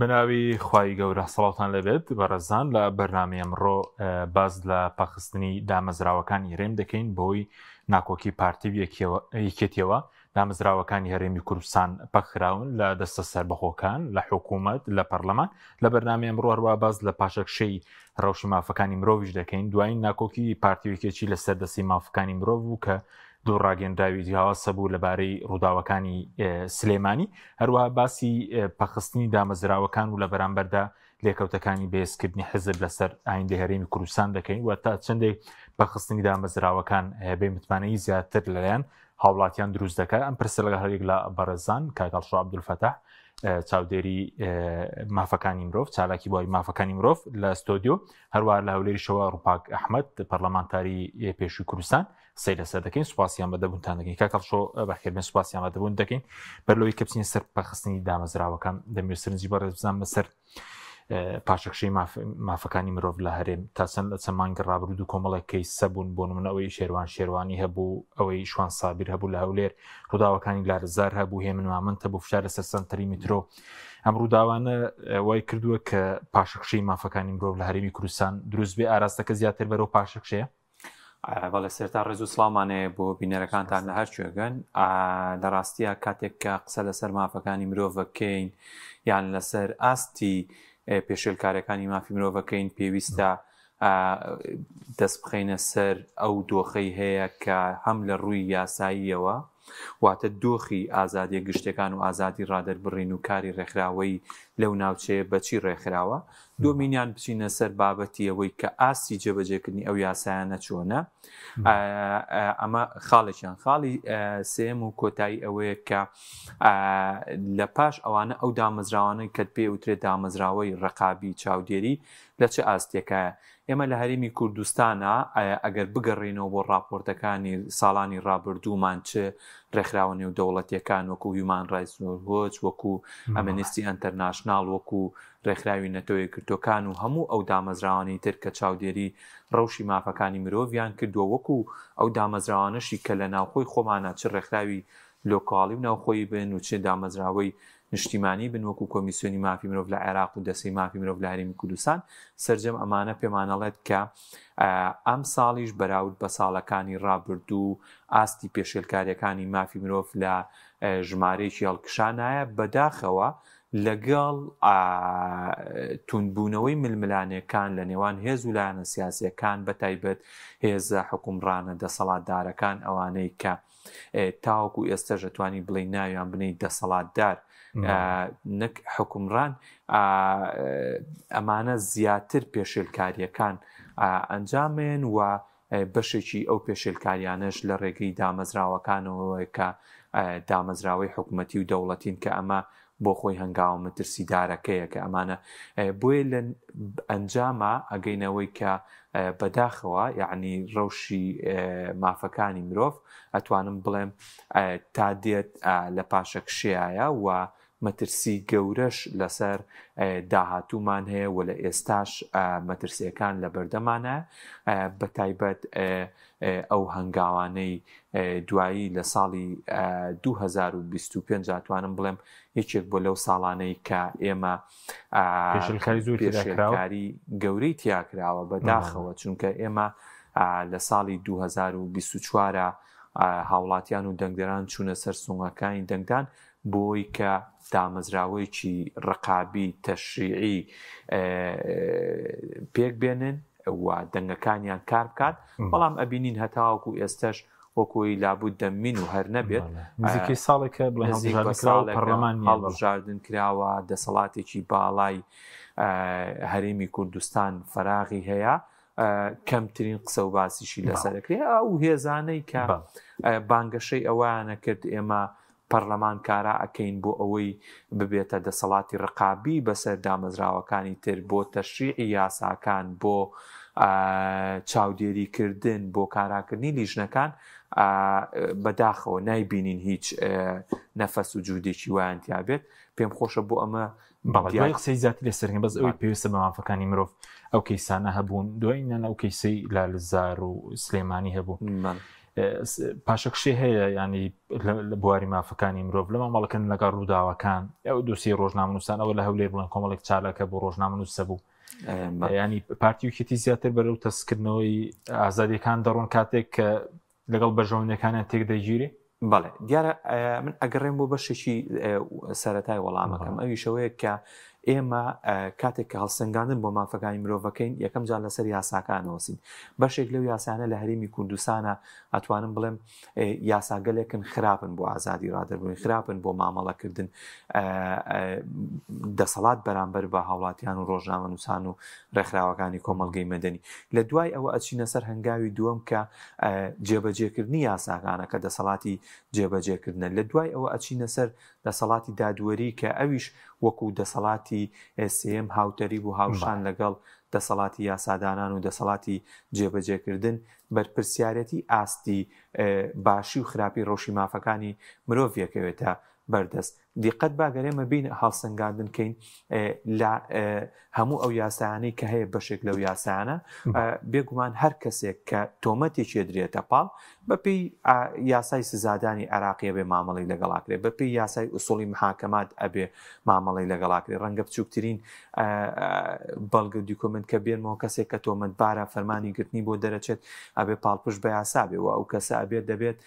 بناوی خوای گەورە سەڵاتان لەبێت بەڕێزان لە بەرنامەی ئەمڕۆ باز لە پاخستنی دامەزراوەکانی هەرێم دەکەین بۆی ناکۆکی پارتی یەکێتیەوە دامەزراوەکانی هەرێمی کوردستان پەخراون لە دەستە سەربەخۆکان لە حکوومەت لە پەرلەمان لە بەرنامەی ئەمڕۆ هەروە باز لە پاشەکشەی ڕەوشی مافەکانی مرۆڤیش دەکەین دوایین ناکۆکی پارتیویەکێکی لەسەر دەستی مافەکانی مرۆڤ بوو کە دوو ڕاگەندراوی جیاوازە بوو لەبارەی ڕووداوەکانی سلێمانی هەروەها باسی پەخستنی دامەزراوەکان و لە بەرامبەردا لێکەوتەکانی بەهێزکردنی حزب لەسەر ئایندەی هەرێمی کوردستان دەکەین و تا چەندێک پەخستنی دامەزراوەکان بێ متمانەی زیاتر لەلایەن هاوڵاتیان دروست دەکات ئەم پرسە لەگەڵ هەرێک لە بەڕێزان کاکەڵشۆ عەبدولفەتاح چاودێری مافەکانی مرۆڤ چالاکی بۆی مافەکانی مرۆڤ لە ستۆدیۆ هەروەها لە هەولێریشەوە ڕووپاک ئەحمەد پەرلەمانتاری پێشووی کوردستان سەی لەسەر دەکەین سوپاسیان بەدەبوونتان دەکەین کاکەڵشۆ بەخێربێن سوپاسیان بەدەبوون دەکەین بەرلەوەی کە بچین سەر پەخستنی دامەزراوەکان دەموێت سەرنجی بەڕێز بزانم بەسەر پاشەکشەی مافەکانی مرۆڤ لە هەرێم تا چەند مانگە ڕابردوو دوو کۆمەڵێک کەیسە بوون بۆ نمونەوەی شێروانی هەبوو ئەوەی شوان سابیر هەبوو لە هەولێر ڕووداوەکانی لارزار هەبوو هێمن مامەند هەبوو فشار لەسەر سەنتەری میترۆ ئەم ڕووداوانە وای کردووە کە پاشەکشەی مافەکانی مرۆڤ لە هەرێمی کوردستان دروست بێ ئاراستەکە زیاتر بەرەو پاشەکشەیە بەڵێ سێرتا ڕێز و سڵامانەیە بۆ بینەرەکانتان لە هەر کوێگەن لە ڕاستیە کاتێک کە قسە لەسەر مافەکانی مرۆڤەکەین یان لەسەر ئاستی پێشێلکارەکانی مافی مرۆڤەکەین پێویستە دەست بخەینە سەر ئەو دۆخەی هەیە کە هەم لە ڕووی یاساییەوە واتە دۆخی ئازادیە گشتەکان و ئازادی ڕادەربڕین و کاری ڕێکخراوەی لەو ناوچەیە بەچی ڕێکخراوە دومینیان بچینە سەر بابەتی ئەوەی کە ئاستی جێبەجێکردنی ئەو یاسایانە چۆنە ئەمە خاڵێکیان خاڵی سێم و کۆتایی ئەوەیە کە لە پاش ئەوانە ئەو دامەزراوانەی کە پێ وترێت دامەزراوەی ڕقابی چاودێری لە چه ئاستێکایە ئێمە لە هەرێمی کوردستانە ئەگەر بگەڕێنەوە بۆ راپۆرتەکانی ساڵانی ڕابردوومان چه ڕێکخراوە نێو دەوڵەتیەکان وەکو هیومان ڕایتس وۆچ وەکو ئەمنیستی ئەنتەرناشناڵ وەکو ڕێکخراوی نەتەوە یەکگرتووەکان و هەموو ئەو دامەزراوانی تر کە چاودێری ڕەوشی مافەکانی مرۆڤیان کردووە وەکو ئەو دامەزراوانەشی کە لە ناوخۆی خۆمانە چ ڕێکخراوی لۆکاڵی و ناوخۆی بن و چه دامەزراوەی نیشتیمانی بن وەکو کۆمیسیۆنی مافی مرۆڤ لە عێراق و دەستەی مافی مرۆڤ لە هەرێمی کوردستان سەرجەم ئەمانە پێمانەڵێت کە ئەم ساڵیش بەراورد بە ساڵەکانی ڕابردوو ئاستی پێشێلکاریەکانی مافی مرۆڤ لە ژمارەیەکی هەڵکشانایە بەداخەوە لەگەڵ توندبوونەوەی ململانەکان لە نێوان هێز و لایەنە سیاسیەکان بەتایبەت هێزە حکومڕانە دەسەڵاتدارەکان ئەوانەی کە تاوەکو ئێستاژە توانی بڵێ ناویان بنەی دەسەڵاتدار نەک حکومڕان ئەمانە زیاتر پێشێلکاریەکان ئەنجامێن و بەشێکی ئەو پێشێلکاریانەش لە ڕێگەی دامەزراوەکانەوە کە دامەزراوەی حکوومەتی و دەوڵەتین کە ئەمە بۆ خۆی هەنگاوە مەترسیدارەکەیە کە ئەمانە بۆیە لە ئەنجامە ئەگەینەوەی کە بەداخەوە یعنی ڕەوشی مافەکانی مرۆڤ ئەتوانم بڵێم تا دێت لە پاشەکشەیە و مەترسی گەورەش لەسەر داهاتوومان هەیە و لە ئێستاش مەترسیەکان لە بەردەمانە بەتایبەت ئەو هەنگاوانەی دوایی لە ساڵی 2025 ئەتوانم بڵێم یەکێک بۆ لەو ساڵانەی کە ئێمە پێشێلکاری گەورەی تیاکراوە بەداخەوە چونکە ئێمە لە ساڵی 2024 هاوڵاتیان و دەنگدەران چوونە سەر سوڵەکانی دەنگدان بۆی کە دامەزراوەیەکی ڕقابی تەشریعی پێک بێنن و دەنگەکانیان کار بکات بەڵام ئەبینین هەتاوەکو ئێستش وەکوی لابوود دەمین و هەر نەبێت نزیکەی ساڵێکە هەڵبژاردن کراوە دەسەڵاتێکی باڵای هەرێمی کوردستان فەراغی هەیە کەمترین قسە و باسیشی لەسەرەکرێ ئەو هێزانەی کە بانگەشەی ئەوانە کرد ئێمە پەرلەمان کارا ئەکەین بۆ ئەوەی ببێتە دەسەڵاتی ڕقابی بەسەر دامەزراوەکانی تر بۆ تەشریعی یاساکان بۆ چاودێریکردن بۆ کاراکردنی لیژنەکان بەداخەوە نایبینین هیچ نەفەس و جوودێکی وایانتیا بێت پێم خۆشە بۆ ئەمە بەڵێ قسەی زیاتر لەسەرکەن بەس ئەوەی پێویستە بە مافەکانی مرۆڤ ئەو کەیسانە هەبوون دوایینەن ئەو کەیسەی لالزار و سلێمانی هەبوو پاشەکشێ هەیە ینی لە بواری مافەکانی مرۆڤ لە مامەڵەکەن لەگەڵ ڕووداوەکان ئەو دووسی ڕۆژنامەنووسان ئەوە لە هەولێر بڵێن کۆمەڵێک چالەکە بۆ ڕۆژنامەنووسە بوو ینی پارتی وکێتی زیاتر بەرەو تەسکردنەوەی ئازادیەکان دەڕۆن کاتێک کە لەگەڵ بەژەونەکانیان تێک دەگیرێ. بەڵێ دیارە من ئەگەڕێم بۆ بەشێکی سەرەتای وەڵامەکەم ئەویشەوەیە کە ئێمە کاتێک کە هەڵسەنگاندن بۆ مافەکانی مرۆڤەکەین یەکەم جار لەسەر یاساکانەوەسین بەشێک لەو یاسانە لە هەرێمی کوردستانە ئەتوانم بڵێم یاساگەلێکن خراپن بۆ ئازادی ڕادەربوونی خراپن بۆ مامەڵەکردن دەسەڵات بەرامبەر بە هاوڵاتیان و ڕۆژنامەنووسان و ڕێکخراوەکانی کۆمەڵگەی مەدەنی لە دوای ئەوە ئەچینە سەر هەنگاوی دووەم کە جێبەجێکردنی یاساکانە کە دەسەڵاتی جێبەجێکردنە لە دوای ئەوە ئەچینە سەر دەسەڵاتی دادوەری کە ئەویش وەکو دەسەڵاتی سێم هاوتەری بوو هاوشان لەگەڵ دەسەڵاتی یاسادانان و دەسەڵاتی جێبەجێکردن بەرپرسیارەتی ئاستی باشی و خراپی ڕۆژی مافەکانی مرۆڤیەکەوێتە بەردەست دیقەت باگەرێمە بین هەڵسەنگاندنکەین لە هەموو ئەو یاسایانەی کە هەیە بەشێک لەو یاسایانە بێگومان هەر کەسێک کە تۆمەتێکی درێتە پاڵ بەپێی یاسای سزادانی عێراقیە بێ مامەڵی لەگەڵاکرێ بەپێی یاسای ئوسوڵی محاکەمات ئەبێ مامەڵی لەگەڵاکرێ ڕەنگە بچووکترین بەڵگە دیکۆمنت کە بێنمەوە کەسێک کە تۆمەتبارە فەرمانی گرتنی بۆ دەرەچێت ئەبێ پاڵپشت بە یاسا بێ و ئەو کەسە ئەبێت دەبێت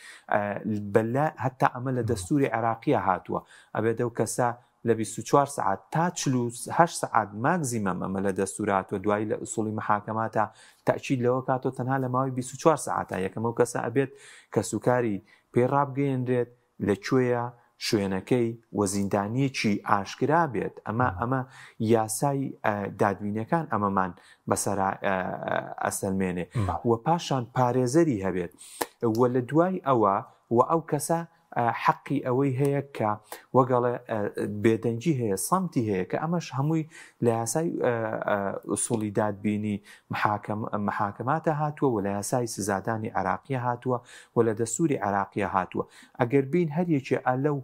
بەلا هەتا ئەمە لە دەستوری عێراقیە هاتووە ئەبێت ئەو کەسە لە 24 سعات تا 48 سعات ماگزیمەم ئەمە لە دەستوراتوە دوایی لە ئوسوڵی محاکەماتە تاکید لەوە کاتۆ تەنها لە ماوەی 24 سعاتە یەکەم ئەو کەسە ئەبێت کە سوکاری پێڕابگەیەندرێت لەکوێیە شوێنەکەی وەزیندانیەکی ئاشکرا بێت ئەمە یاسای دادوینەکان ئەمەمان بەسەرا ئەسەلمێنێ و پاشان پارێزەری هەبێت و لە دوای ئەوە و ئەو کەسە حەقی ئەوەی هەیە کە وەگەڵێ بێدەنجی هەیە سەمتی هەیە کە ئەمەش هەمووی لە یاسای ئوسوڵی دادبینی محاکەماتە هاتووە و لە یاسای سزادانی عێراقیە هاتووە و لە دەستوری عێراقیە هاتووە ئەگەر بین هەریەکێ ئەلەو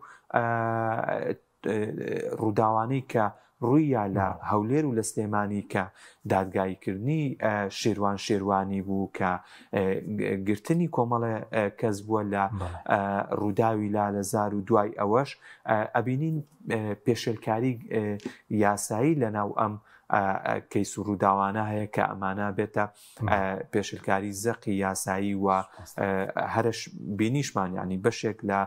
ڕووداوانەی کە ڕوویە لە هەولێر و لە سلێمانی کە دادگاییکردنی شێروانی بوو کە گرتنی کۆمەڵە کەس بووە لە ڕووداوی لالەزار و دوای ئەوەش ئەبینین پێشێلکاری یاسایی لەناو ئەم کەیس و ڕووداوانە هەیە کە ئەمانە بێتە پێشێلکاری زەقی یاسایی و هەرش بینیشمان ینی بەشێک لە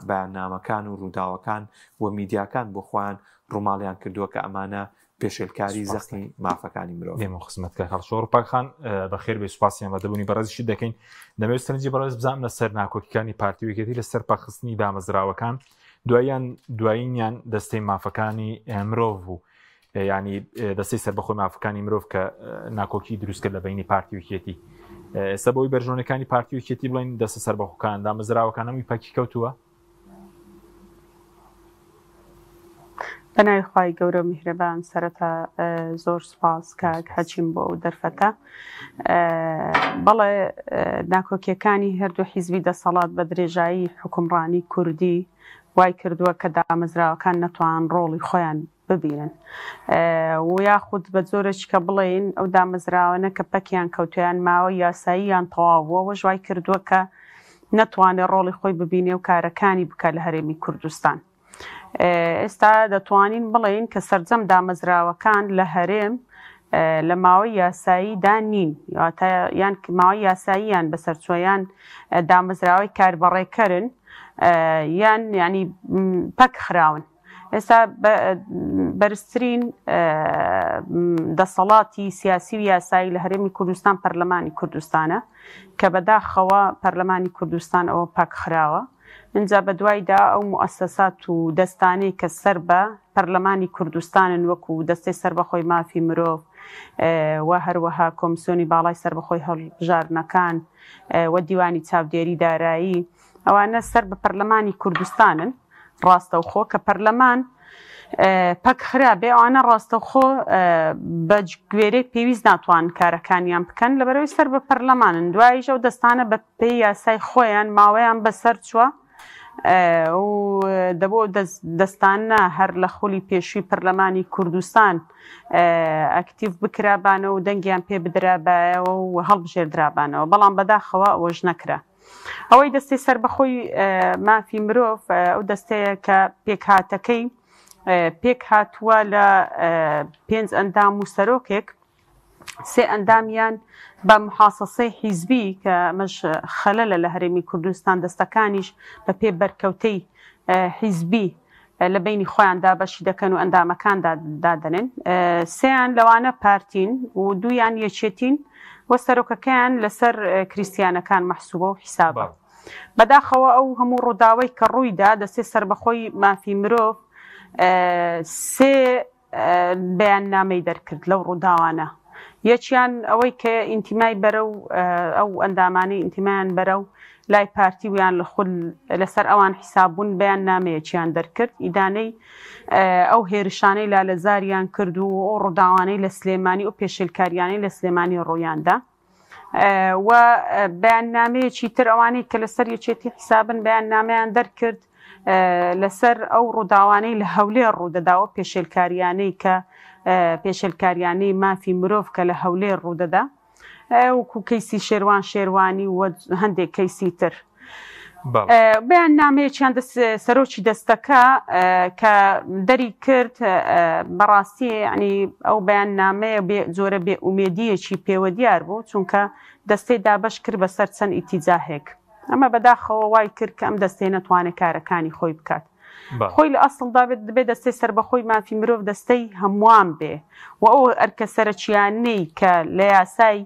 بەیاننامەکان و ڕووداوەکان و میدیاکان بۆ خۆیان ڕووماڵیان کردووە کە ئەمانە پێشێلکاری زەقی مافەکانی مرۆڤ. دێمە خزمەتکە هەڵشۆڕپاکخان بەخێر بێ سوپاسیان بە دەبوونی بەڕێزیشی دەکەین دەمەوێت سەرنجی بەڕێز بزانم لەسەر ناکۆکیەکانی پارتی وەکێتی لەسەر پاخستنی دامەزراوەکان دوایینیان دەستەی مافەکانی مرۆڤ بوو ینی دەستەی سەربەخۆی مافەکانی مرۆڤ کە ناکۆکی دروستکرد لە بینی پارتی وەکێتی ئێستا بۆی بەرژۆنەکانی پارتی وەکێتی بڵین دەستە سەربەخۆکان دامەزراوەکان هەمووی پاکی کەوتووە. بەناوی خوای گەورە میهرەبان سەرەتا زۆر سوپاس کاک هەچین بۆ ئەو دەرفەتە بەڵێ ناکۆکیەکانی هەردوو حیزبی دەسەڵات بە درێژایی حکومڕانی کوردی وای کردووە کە دامەزراوەکان نەتوان ڕۆڵی خۆیان ببینن و یاخود بە زۆرەی کە بڵێن ئەو دامەزراوانە کە پەکیان کەوتیان ماوە یاساییان تەواوەوە ژوای کردووە کە نەتوانێت ڕۆڵی خۆی ببینێ و کارەکانی بکە لە هەرێمی کوردستان. ئێستا دەتوانین بڵێن کە سەرجەم دامەزراوەکان لە هەرێم لە ماوەی یاساییدا نین یان ماوەی یاساییان بەسەرچۆیان دامەزراوەی کاربەڕێکەرن یان ینی پەک خراون. ئێستا بەرزترین دەسەڵاتی سیاسی و یاسایی لە هەرێمی کوردستان پەرلەمانی کوردستانە کە بەداخەوە پەرلەمانی کوردستان ئەوە پەک خراوە. اینجا بە دوایدا ئەو موسسات و دەستانەی کە سەر بە پەرلەمانی کوردستانن وەکو دەستەی سەربەخۆی مافی مرۆڤ و هەروەها کۆمیسیۆنی باڵای سەربەخۆی هەڵبژاردنەکان و دیوانی چاودێری دارایی ئەوانە سەر بە پەرلەمانی کوردستانن ڕاستەوخۆ کە پەرلەمان پەک خرابێ ئەوانە ڕاستەوخۆ بە گوێرەی پێویست ناتوان کارەکانیان بکەن لەبەرەوەی سەر بە پەرلەمانن دواییش ئەو دەستانە بە پێی یاسای خۆیان ماوەیان بەسەر چووە و دەبۆ دەستانە هەر لە خولی پێشووی پەرلەمانی کوردستان ئەکتیڤ بکرابانەوە و دەنگیان پێ بدرابایەوە و هەڵبژێردرابانەوە بەڵام بەداخەوە ئەوەش نەکرا ئەوەی دەستەی سربەخۆی مافی مرۆڤ ئەو دەستەیە کە پێکهاتەکەی پێک هاتووە لە 5 ئەندام و سەرۆکێک 3 ئەندامیان بە محاسەسەی حیزبی کە ئەمەش خەلەلە لە هەرێمی کوردستان دەستەکانیش بە پێ بەرکەوتەی حیزبی لە بینی خۆیاندا بەشی دەکەن و ئەندامەکاندا دادەنێن 3یان لەوانە پارتین و 2یان یەکێتین وە سەرۆکەکەیان لەسەر کریسیانەکان مەحسوبە و حیسابە بەداخەوە ئەو هەموو ڕووداوەی کە ڕوویدا دەستێ سربەخۆی مافی مرۆڤ 3 بەیاننامەی دەرکرد لەو ڕووداوانە یەکیان ئەوەی کە ئینتیمای بەرە و ئەو ئەندامانەی ئینتیمایان بەرە و لای پارتی ویان لە خود لەسەر ئەوان حیساببوون بەیان نامەیەکیان دەرکرد ئیدانەی ئەو هێرشانەی لالەزاریان کرد و ئەو ڕووداوانەی لە سلێمانی و پێشێلکاریانەی لە سلێمانی ڕۆیاندا و بەیان نامەیەکی تر ئەوانەی کە لەسەر یەکێتی حیسابن بەیان نامەیان دەرکرد لەسەر ئەو ڕووداوانەی لە هەولێر ڕوودەداوە پێشێلکاریانەی کە پێشێلکاریانەی مافی مرۆڤ کە لە هەولێر ڕوودەدا وەکو کەیسی شێروانی و هەندێک کەیسی تر بەیان نامەیەکیان سەرۆکی دەستەکە کە دەری کرد بەڕاستی ینی ئەو بەیان نامەیە زۆرە بێ ئومێدیەکی پێوە دیار بوو چونکە دەستەی دابەش کرد بەسەر چەند ئیتیجاهێک ئەمە بەداخەوە وای کرد کە ئەم دەستەی نەتوانێت کارەکانی خۆی بکات خۆی لە ئەسڵدا دەبێت دەستەی سربەخۆی مافی مرۆڤ دەستەی هەمووان بێ و ئەو ئەرکە سەرچیانەی کە لە یاسای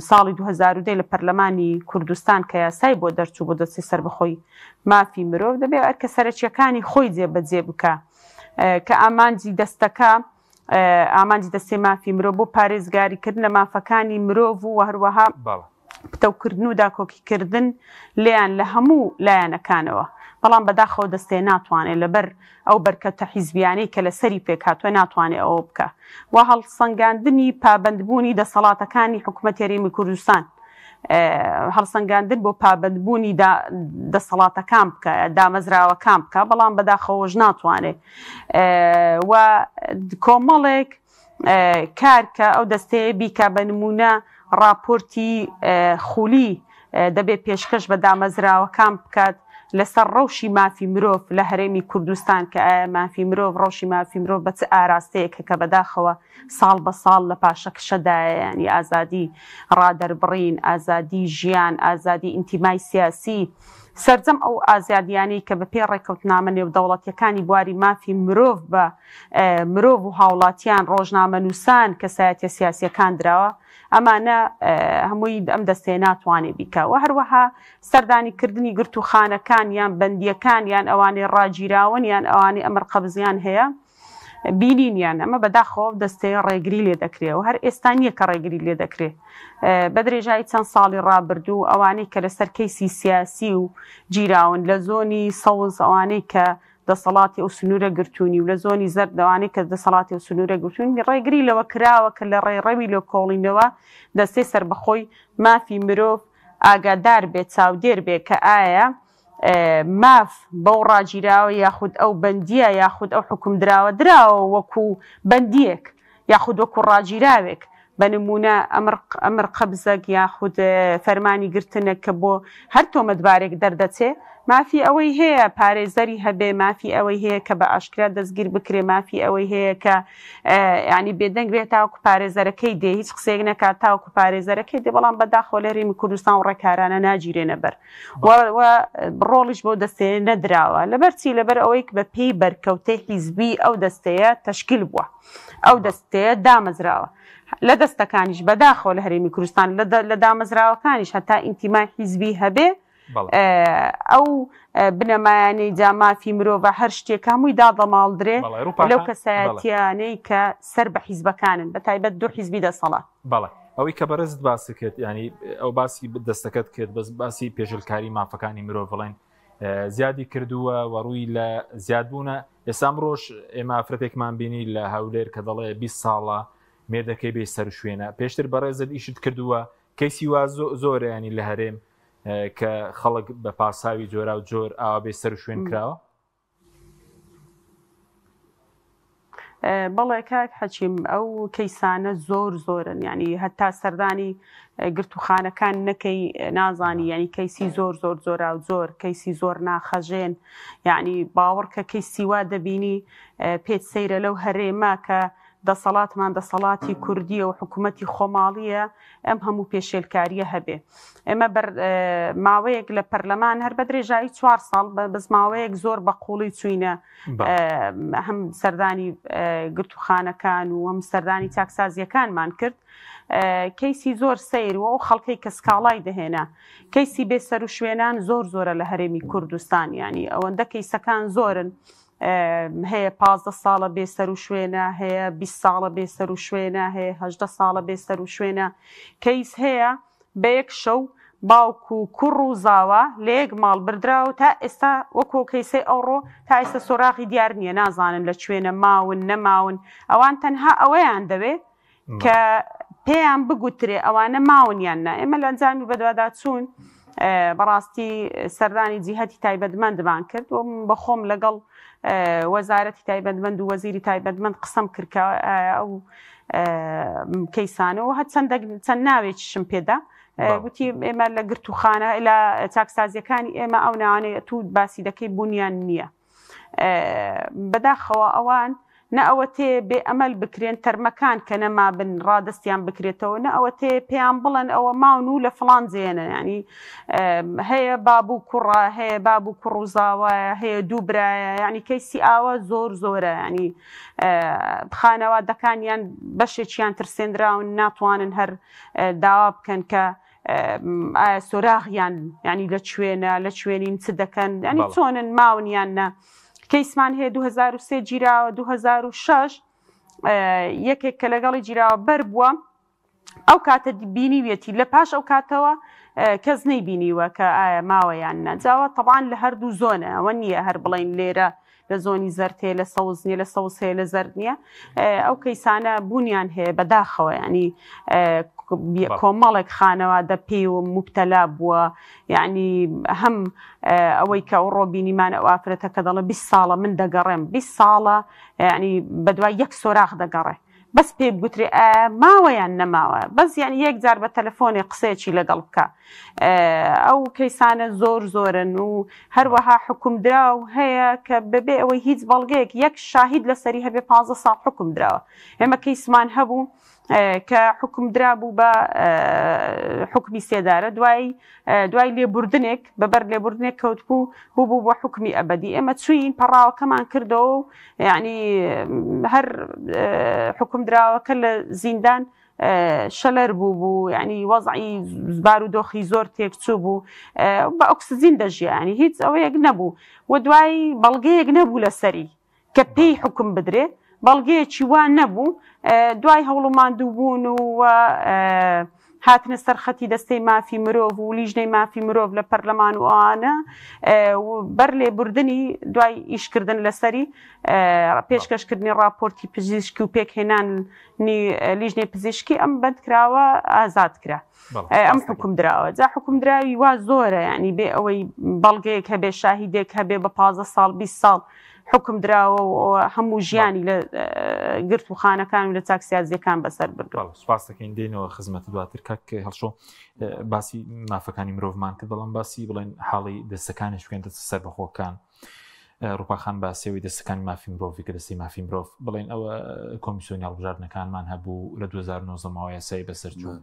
ساڵی 2010 لە پەرلەمانی کوردستان کە یاسای بۆ دەرچوو بۆ دەستی سربەخۆی مافی مرۆڤ دەبێت ئەرکە سەرچیەکانی خۆی جێبەجێ بکە کە ئامانجی دەستەکە ئامانجی دەستی مافی مرۆڤ بۆ پارێزگاریکردن لە مافەکانی مرۆڤ و هەروەها پتەوکردن و داکۆکیکردن لیان لە هەموو لایەنەکانەوە بەڵام بەداخەوە دەستێ ناتوانێت لەبەر ئەو بەرکەتە حیزبیانەی کە لە سەری پێکاتوە ناتوانێت ئەوە بکە و هەڵسەنگاندنی پابندبوونی دەسەڵاتەکانی حکوومەتی هەرێمی کوردستان هەڵسەنگاندن بۆ پابندبوونی دەسەڵاتەکان بکە دامەزراوەکان بکە بەڵام بەداخەوەش ناتوانێت و کۆمەڵێک کارکە ئەو دەستەیە بیکە بە نمونە راپۆرتی خولی دەبێت پێشکەش بە دامەزراوەکان بکات لەسەر ڕەوشی مافی مرۆڤ لە هەرێمی کوردستان کە ئایا مافی مرۆڤ ڕەوشی مافی مرۆڤ بە چ ئاراستەیەکە کە بەداخەوە ساڵ بە ساڵ لە پاشەکشەدایە ینی ئازادی ڕادەربڕین ئازادی ژیان ئازادی ئینتیمای سیاسی سەرجەم ئەو ئازادیانەی کە بە پێ ڕێکەوتنامە نێودەوڵەتیەکانی بواری مافی مرۆڤ بە مرۆڤ و هاوڵاتیان ڕۆژنامەنووسان کە سایەتە سیاسیەکان درراوە ئەمانە هەمووی ئەم دەستێ ناتوانێت بیکە و هەروەها سەردانیکردنی گرت و خانەکان یان بەندیەکان یان ئەوانەی ڕاگیراون یان ئەوانەی ئەمر قەبزیان هەیە بینینیان ئەمە بەداخەوە دەستەیە ڕێگری لێ دەکرێت و هەر ئێستانیە کە ڕێگری لێ دەکرێت بە درێژایی چەند ساڵی ڕابردوو ئەوانەی کە لەسەر کەیسی سیاسی و گیراون لە زۆنی سەوز ئەوانەی کە دەسەڵاتی ئەو سنوورە گرتوونی و لە زۆنی زەرد ئەوانەی کە دەسەڵاتی ئەو سنوورە گرتوونی ڕێگری لەوە کراوە کە لە ڕێڕەوی لە کۆڵینەوە دەستەی سربەخۆی مافی مرۆڤ ئاگادار بێت چاودێر بێت کە ئایا ماف بەو ڕاگیراوە یاخود ئەو بەندیە یاخود ئەو حکومدراوە دراوە وەکو بەندیەک یاخود وەکو ڕاگیراوێک بە نمونە ئەمر قەبزەک یاخود فەرمانی گرتنە کە بۆ هەر تۆمەتبارێک دەردەچێ مافی ئەوەی هەیە پارێزەری هەبێ مافی ئەوەی هەیە کە بە ئاشکرا دەستگیر بکرێ مافی ئەوەی هەیە کە ینی بێدەنگ بێت تاوەکو پارێزەرەکەی دێ هیچ قسەیەک نەکات تاوەکو پارێزەرەکەی دێ بەڵام بەداخەوە لە هەرێمی کوردستان و ڕێکارانە ناگیرێنە بەر ڕۆڵیش بۆ دەستەیە نەدراوە لەبەرچی لەبەر ئەوەی بە پێی بەرکەوتەی حیزبی ئەو دەستەیە تەشکیل بووە ئەو دەستەیە دامەزراوە لە دەستەکانیش بەداخەوە لە هەرێمی کوردستان لە دامەزراوەکانیش هەتا ئینتیمای حیزبی هەبێ ئەو بنەمایانەی جامافی مرۆڤ هەر شتێک هەمووی دادەماڵدرێ لەو کەسایەتیانەی کە سەر بە حیزبەکانن بە تایبەت دوو حیزبی دەسەڵات بەڵێ ئەوەی کە بەرزت باسی کرد ینی ئەو باسی دەستەکەت کرد بەس باسی پێشلکاری مافەکانی مرۆڤ بڵێن زیادی کردووە وەڕووی لە زیادبوونە ئێستا ڕۆژ ئێمە ئافرەتێکمان بینی لە هەولێر کە دەڵێ 20 ساڵە مێردەکەی بێ سەر شوێنە پێشتر بەڕێزت ئیشت کردووە کەیسی وا زۆر ینی لە هەرێم کە خەڵک بە پاساوی جۆرا و جۆر ئاوا بێ سەر شوێن کراوە بەڵێ کاک حەچیم ئەو کەیسانە زۆرن ینی هەتا سەردانی گرتوخانەکان نەکەی نازانی ینی کەیسی زۆر زۆر کەیسی زۆر ناخەژێن یعنی باوەڕکە کەیسی وا دەبینی پێت سەیرە لەو هەرێما کە دەسەڵاتمان دەسەڵاتی کوردیە و حکوومەتی خۆماڵیە ئەم هەموو پێشێلکاریە هەبێ ئێمە ماوەیەک لە پەرلەمان هەر بە درێژایی 4 ساڵ بەس ماوەیەک زۆر بە قوڵی چوینە هەم سەردانی گرتوخانەکان و هەم سەردانی چاکسازیەکانمان کرد کەیسی زۆر سیر و ئەو خەڵکەی کە سکاڵای دەهێنا کەیسی بێسەر و شوێنان زۆرە لە هەرێمی کوردستان ینی ئەوەندە کەیسەکان زۆرن هەیە 15 ساڵە بێسەر و شوێنە هەیە 20 ساڵە بێسەر و شوێنە هەیە 18 ساڵە بێسەر و شوێنە کەیس هەیە بە یەک شەو باوکو و کوڕ و زاوە لە یەک ماڵ بردراوە تا ئێستا وەکو کەیسەی ئەوڕۆ تا ئێستا سۆراغی دیار نییە نازانن لە کوێنە ماون نەماون ئەوان تەنها ئەوەیان دەوێت کە پێیان بگوترێ ئەوانە ماونیاننا ئێمە لە ئەنجامی بەدوادا چوون بەڕاستی سەردانی جیهەتی تایبەتمەندمان کرد و بەخۆم لەگەڵ وەزارەتی تایبەتمەند و وەزیری تایبەتمەند قسەم کرد ئەو کەیسانەوە هەر چەند ناوێکیشم پێدا گوتی ئێمە لە گرتوخانە لە چاکسازیەکانی ئێمە ئەو ناوانەیە تو باسی دەکەی بوونیان نییە بەداخەوە ئەوان نە ئەوە تێ بێ ئەمەل بکرێن تەرمەکان کە نەما بن ڕادستیان بکرێتەوە نە ئەوە تێ پێیان بڵێن ئەوە ماون و لە فڵان جێنە ینی هەیە بابوو کوڕە هەیە بابوو کوڕ و زاوایە هەیە دوو برایە ینی کەیسی ئاوە زۆرە ینی خانەوادەکانیان بەشێکیان ترسێنراون ناتوانن هەر داوا بکەن کە ئایا سۆراغیان ینی لە کوێنین چ دەکەن ینی چۆنن ماونیان نە کەیسمان هەیە 2003 گیراوە 2006 یەکێک کە لەگەڵی گیراوە بەر بووە ئەو کاتە بینیوێتی لە پاش ئەو کاتەوە کەس نەیبینیوە کە ئایا ماوەیان نەجاوە تەبان لە هەردوو زۆنە ئەوە نییە هەر بڵین لێرە لە زۆنی زەرتێ لە سەوز نیە لە سەوز هەیە لە زەرد نییە ئەو کەیسانە بوونیان هەیە بەداخەوە ینی کۆمەڵێک خانەوادە پێی و مبتەلا بووە یعنی هەم ئەوەی کە ئەو ڕۆبینیمان ئەو ئافرەتە کە دەڵێ 20 ساڵە من دەگەڕێم 20 ساڵە ینی بەدوای یەک سۆراغ دەگەڕێ بەس پێ بگوترێ ماوەیان نەماوە بەس یان یەک جار بە تەلەفۆنی قسەیەکی لەگەڵ بکە ئەو کەیسانە زۆرن و هەروەها حکوم دراو هەیە کە بەبێ ئەوەی هیچ بەڵگەیەک یەک شاهید لەسەری هەبێ 15 ساڵ حکوم دراوە ئێمە کەیسمان هەبوو کە حکم درابوو بە حکمی سێدارە دوای لێبوردنێک بەبەر لێبوردنێک کەوت بوو بۆ حکمی ئەبدی ئێمە چوین پەڕاوەکەمان کردەوە و یعنی هەر حکم دراوەکە لە زیندان شەلەر بوو ینی وەزعی بارودۆخی زۆر تێکچوو بوو بە ئۆکسجین دەژیا ینی هیچ ئەوەیەک نەبوو و دوای بەڵگەیەک نەبوو لەسەری کە پێی حکم بدرێت بەڵگەیەکی وان نەبوو دوای هەوڵوماندوو بوون و هاتنە سەرخەتی دەستەی مافی مرۆڤ و لیژنەی مافی مرۆڤ لە پەرلەمان و ئەوانە بەر لێبوردنی دوای ئیشکردن لەسەری پێشکەشکردنی راپۆرتی پزیشکی و پێکهێنانی لیژنەی پزیشکی ئەم بەندکراوە ئازاد کرا ئەم حکم دراوە جا حکم دراوی وا زۆرە ینی بێ ئەوەی بەڵگەیەک هەبێ شاهیدێک هەبێ بە 15 ساڵ 20 ساڵ حکم دراوە و هەموو ژیانی لە گرتوخانەکان و لە چاکسازیەکان بەسەر بردووە سپاس دەکەین دێنەوە خزمەتی دواتر کاک هەڵشۆ باسی مافەکانی مرۆڤمان کرد بەڵام باسی بڵێن حاڵی دەستەکانیش بکەین سەر بەخۆکان ڕوپاخان باسیەوەی دەستەکانی مافی مرۆڤی کە دەستی مافی مرۆڤ بڵێن ئەوە کۆمیسیۆنی هەڵبژاردنەکانمان هەبوو لە 2009 ماوە یاسایی بەسەرچوو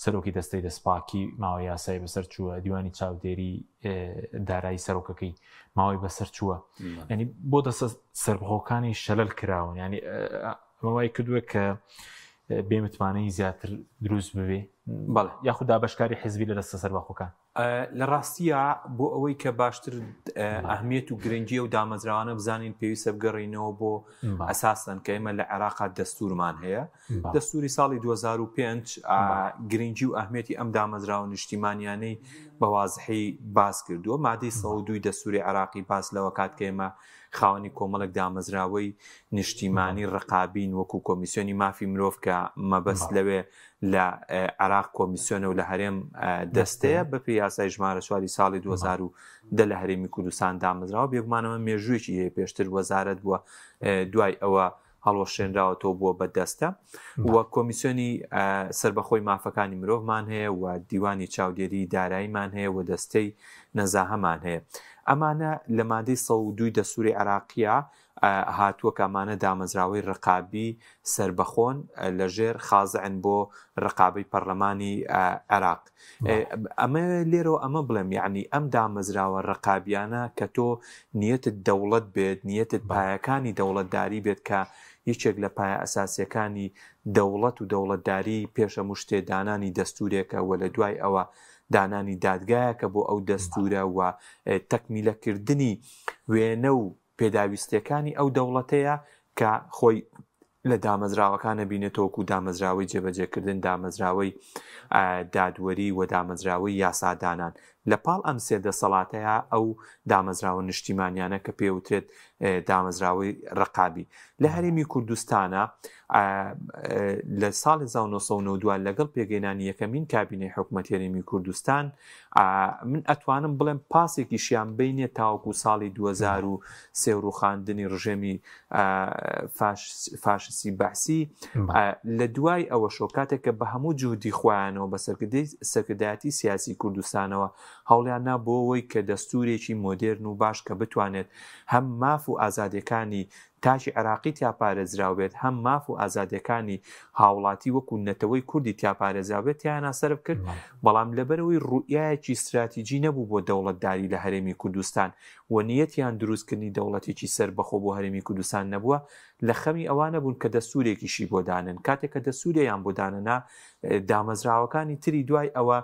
سەرۆکی دەستەی دەستپاکی ماوەی یاسایی بەسەر چووە دیوانی چاودێری دارایی سەرۆکەکەی ماوەی بەسەر چووە ینی بۆ دەستە سەربەخۆکانی شەلەل کراون ینی ئەوەی کردووە کە بێمتمانەی زیاتر دروست ببێ یاخود دابەشکاری حیزبی لە دەستە سەربەخۆکان لە ڕاستیە بۆ ئەوەی کە باشتر ئەهمیەت و گرنگیە و دامەزراوانە بزانین پێویستە بگەڕینەوە بۆ ئەساسن کە ئێمە لە عێراقا دەستورمان هەیە دەستوری ساڵی 2005 گرنگی و ئەهمیەتی ئەم دامەزراوە نیشتیمانیانەی بە وازحی باس کردووە مادەی 102 دەستوری عێراقی باس لەوە کات کە ئێمە خاوەنی کۆمەڵێک دامەزراوەی نیشتیمانی ڕقابین وەکو کۆمیسیۆنی مافی مرۆڤ کە مەبەست لەوێ لە عێراق کۆمیسیۆنە و لە هەرێم دەستەیە بەپێی یاسای ژمارە 4 ساڵی 2010 لە هەرێمی کوردستان دامەزراوە بێگومانەوە مێژوویەکی هەیە پێشتر وەزارەت بووە دوای ئەوە هەڵوەشێنراوەتەوە بووە بەدەستە و کۆمیسیۆنی سربەخۆی مافەکانی مرۆڤمان هەیە و دیوانی چاودێری داراییمان هەیە و دەستەی نەزاهەمان هەیە. ئەمانە لە مادەی 102 دەستوری عێراقیە هاتووە کە ئەمانە دامەزراوەی ڕقابی سربەخۆن لەژێر خازعن بۆ ڕقابەی پەرلەمانی عێراق. ئەمە لێرەوە ئەمە بڵێم یعنی ئەم دامەزراوە ڕقابیانە کە تۆ نیەتت دەوڵەت بێت، نیەتت پایەکانی دەوڵەتداری بێت کە یەکێک لە پایە ئەساسیەکانی دەوڵەت و دەوڵەتداری پێشە مشتێ دانانی دەستورێکە و لە دوای ئەوە دانانی دادگایەکە بۆ ئەو دەستورە و تەکمیلەکردنی وێنە و پێداویستەکانی ئەو دەوڵەتەیە کە خۆی لە دامەزراوەکانە بینێتەوەکو دامەزراوەی جێبەجێکردن، دامەزراوەی دادوەری و دامەزراوەی یاسادانان. لە پاڵ ئەم سێ دەسەڵاتەیە ئەو دامەزراوە نیشتیمانیانە کە پێوترێت دامەزراوەی ڕقابی. لە هەرێمی کوردستانە لە ساڵی 1992 لەگەڵ پێگەێنانی یەکەمین کابینەی حکوومەتی هەرێمی کوردستان من ئەتوانم بڵێم پاسێکیشیان بینێ تاوەکو ساڵی 2003 ڕوخاندنی ڕژێمی فاشسی بەحسی لە دوای ئەوە شۆکاتێک کە بە هەموو جوودی خۆیانەوە بە سەرکردایەتی سیاسی کوردستانەوە هەوڵیاننا بۆ ئەوەی کە دەستورێکی مۆدێرن و باش کە بتوانێت هەم ماف و ئازادەکانی تاجی عێراقی تیاپارێزراو بێت، هەم ماف و ئازادەکانی هاوڵاتی وەکو نەتەوەی کوردی تیاپارێزراو بێت یانە سەرف کرد. بەڵام لەبەرەوەی ڕوئایەکی استراتیجی نەبوو بۆ دەوڵەتداری لە هەرێمی کوردستان و نیەتیان دروستکردنی دەوڵەتێکی سەربەخۆ بۆ هەرێمی کوردستان نەبووە، لە خەمی ئەوانە بوون کە دەستورێکیشی بۆ دانن. کاتێک کە دەستوریان بۆ دانەنا دامەزراوەکانی تری دوای ئەوە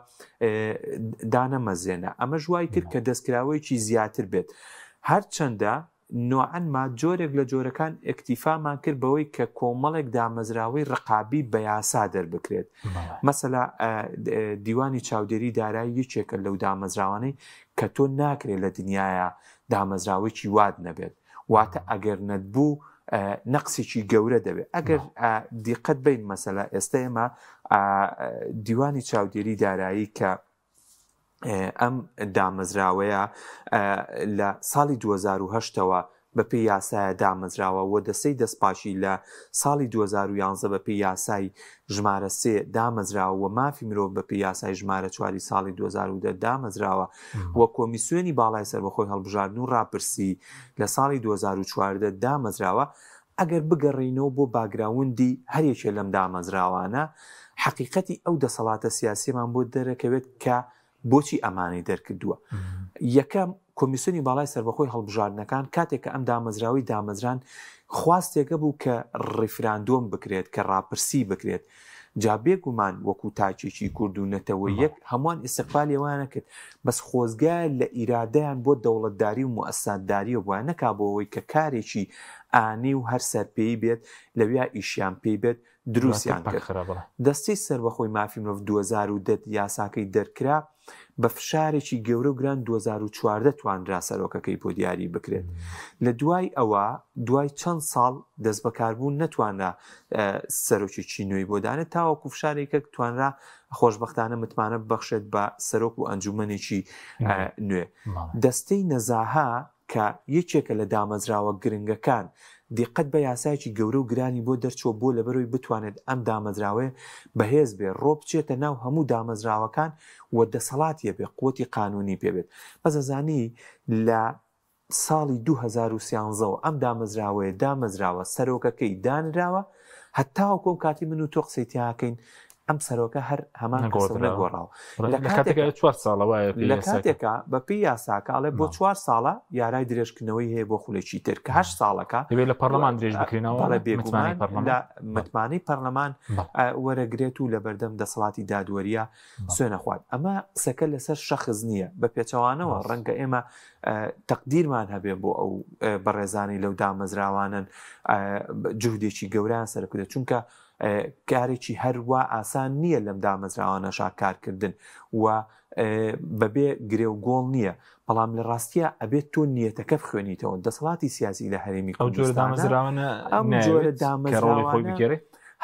دانەمەزێنە. ئەمە ژوای کرد کە دەستکراوەیەکی زیاتر بێت. هەرچەندە نوعەنما جۆرێک لە جۆرەکان ئەکتیفامان کرد بەوەی کە کۆمەڵێک دامەزراوەی ڕقابی بە یاسا دەربکرێت. مەسەلا دیوانی چاودێری دارایی یەکێکە لەو دامەزراوانەی کە تۆ ناکرێت لە دنیاە دامەزراوەیەکی واد نەبێت، واتە ئەگەر نەتبوو نەقسێکی گەورە دەبێت. ئەگەر دیقەت بین مەسەلا ئێستا ئێمە دیوانی چاودێری دارایی کە ئەم دامەزراوەیە لە ساڵی 2008ەوە بەپێی یاسایە دامەزراوە و دەستەی دەستپاشی لە ساڵی 2011 بەپێی یاسای ژمارە 3 دامەزراوە و مافی مرۆڤ بەپێی یاسای ژمارە 4 ساڵی 2010 دامەزراوە و کۆمیسیۆنی باڵای سەربەخۆی هەڵبژاردن و ڕاپرسی لە ساڵی 2014 دامەزراوە. ئەگەر بگەڕینەوە بۆ باگراوندی هەرێکێ لەم دامەزراوانە حقیقەتی ئەو دەسەڵاتە سیاسیمان بۆ دەرەکەوێت کە بۆچی ئەمانەی دەرکردووە. یەکەم کۆمیسیۆنی باڵای سەربەخۆی هەڵبژاردنەکان کاتێک کە ئەم دامەزراوی دامەزران خواستێکە بوو کە ڕیفراندۆم بکرێت، کە ڕاپرسی بکرێت. جا بێگومان وەکو تاچێکی کورد و نەتەوە یەک هەمووان ئیستیقبالی ئەوانە کرد، بەس خۆزگای لە ئیرادەیان بۆ دەوڵەتداری و موەسساتداریە بووە، نەکا بۆەوەی کە کارێکی ئانی و هەر سەرپێی بێت لەویا ئیشیان پێی بێت دروستیان کرد. دەستەی سەربەخۆی مافی مرۆڤ 2010 یاساکەی دەرکرا بە فشارێکی گەورە و گران 2014 توانرا سەرۆکەکەی بۆ دیاری بکرێت. لە دوای ئەوە دوای چەند ساڵ دەست بەکاربوون نەتوانرا سەرۆکێکی نوێی بۆ دانێت تاوەکو فشارێکە توانرا خۆشبەختانە متمانە ببەخشێت بە سەرۆک و ئەنجومەنێکی نوێ. دەستەی نەزاها کە یەکێکە لە دامەزراوە گرنگەکان دیقەت بە یاسایکی گەورە و گرانی بۆ دەرچۆ بۆ لەبەرەوەی بتوانێت ئەم دامەزراوەیە بەهێز بێ ڕۆ بچێتە ناو هەموو دامەزراوەکان و دەسەڵاتیە بێ قوتی قانونی پێبێت. بەزەزانی لە ساڵی 2013 ئەم دامەزراوە سەرۆکەکەی دانراوە هەتاوەکۆ کاتی من و تۆ قسەی تیاکەین ئەم سەرۆکە هەر هەمان گۆڕاوە لە کاتێکە بەپی یاساکەڵێ بۆ 4 ساڵە یارای درێژکردنەوەی هەیە بۆ خولێکی تر کە 8 ساڵەکە لە پەرلەمان درێژ بکرێنەوە لە متمانەی پەرلەمان وەرەگرێت و لە بەردەم دەسەڵاتی دادوەریە سوێنە خوارد. ئەمە قسەکە لەسەر شەخص نییە، بە پێچەوانەوە ڕەنگە ئێمە تەقدیرمان هەبێ بۆ ئەو بەڕێزانی لەو دامەزراوانن جوودێکی گەوریان سەرکردێت، چونکە کارێکی هەروە ئاسان نییە لەم دامەزراوانەشا کارکردن و بەبێ گرێ و گۆڵ نییە، بەڵام لە ڕاستیە ئەبێت تۆ نیەتەکە بخوێنیتەوە. دەسەڵاتی سیاسی لە هەرێمی کوردستان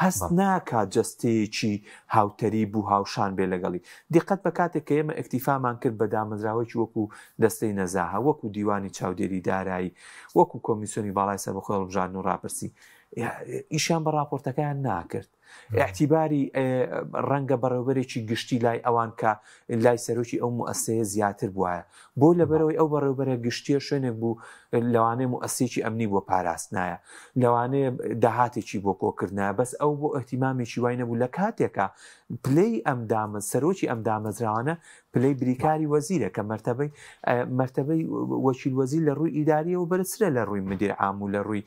هەست ناکات جەستەیەکی هاوتەری بوو هاوشان بێ لەگەڵی. دیقەت بە کاتێک کە ئێمە ئەکتیفامان کرد بە دامەزراوەی وەکو دەستەی نەزاها، وەکو دیوانی چاودێری دارایی، وەکو کۆمیسیۆنی باڵای سەربەخۆی هەڵبژاردن و ڕاپرسی، ئیشیان بە راپۆرتەکان ناکرد. اعتیباری ڕەنگە بەڕێوەبەرێکی گشتی لای ئەوان کە لای سەرۆکی ئەو موئەسسەیە زیاتر بووایە بۆ لەبەرەوەی ئەو بەڕێوەبەرە گشتیە شوێنێک بوو لەوانەیە موئەسسەیەکی ئەمنی بۆ پاراستنایە لەوانەیە داهاتێکی بۆ کۆکردنایە بەس ئەو بۆ ئەحتیمامێکی وای نەبوو لە کاتێکە پلەی سەرۆکی ئەم دامەزراوانە پلەی بریکاری وەزیرە کە مەرتەبەی وەکیل وەزیر لە ڕووی ئیداریەوە بەرزترە لە ڕووی مدیر عام و لە ڕووی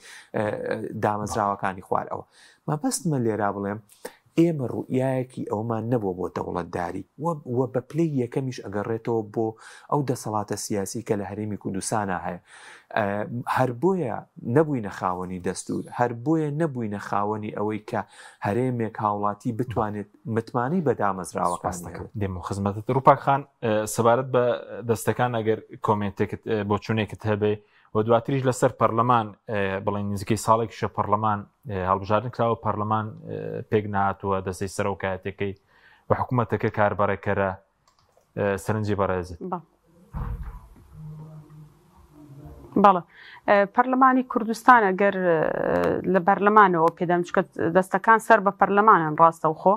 دامەزراوەکانی خوارەوە. مەبەستمە لێرا بڵێم ئێمە ڕوئایەکی ئەومان نەبووە بۆ دەوڵەتداری وە بە پلەی یەکەمیش ئەگەڕێتەوە بۆ ئەو دەسەڵاتە سیاسی کە لە هەرێمی کوردستانە هەیە. هەر بۆیە نەبووینە خاوەنی دەستور، هەر بۆیە نەبووینە خاوەنی ئەوەی کە هەرێمێک هاوڵاتی بتوانێت متمانی بە دامەزراوەکانەکە. دێم و خزمەتت ڕووپاکخان سەبارەت بە دەستەکان ئەگەر کۆمنتێکت بۆ چوونێکت هەبێ و دواتریش لەسەر پەرلەمان بڵین نزیکەی ساڵێکیشە پەرلەمان هەڵبژاردن کراوە پەرلەمان پێک نهاتووە دەستەی سەرۆکایەتەکەی بە حکوومەتەکە کاربارەکەرە سەرنجی بەڕێزت. بەڵێ پەرلەمانی کوردستان ئەگەر لە بەرلەمانەوە پێدەم چکە دەستەکان سەر بە پەرلەمانان ڕاستەوخۆ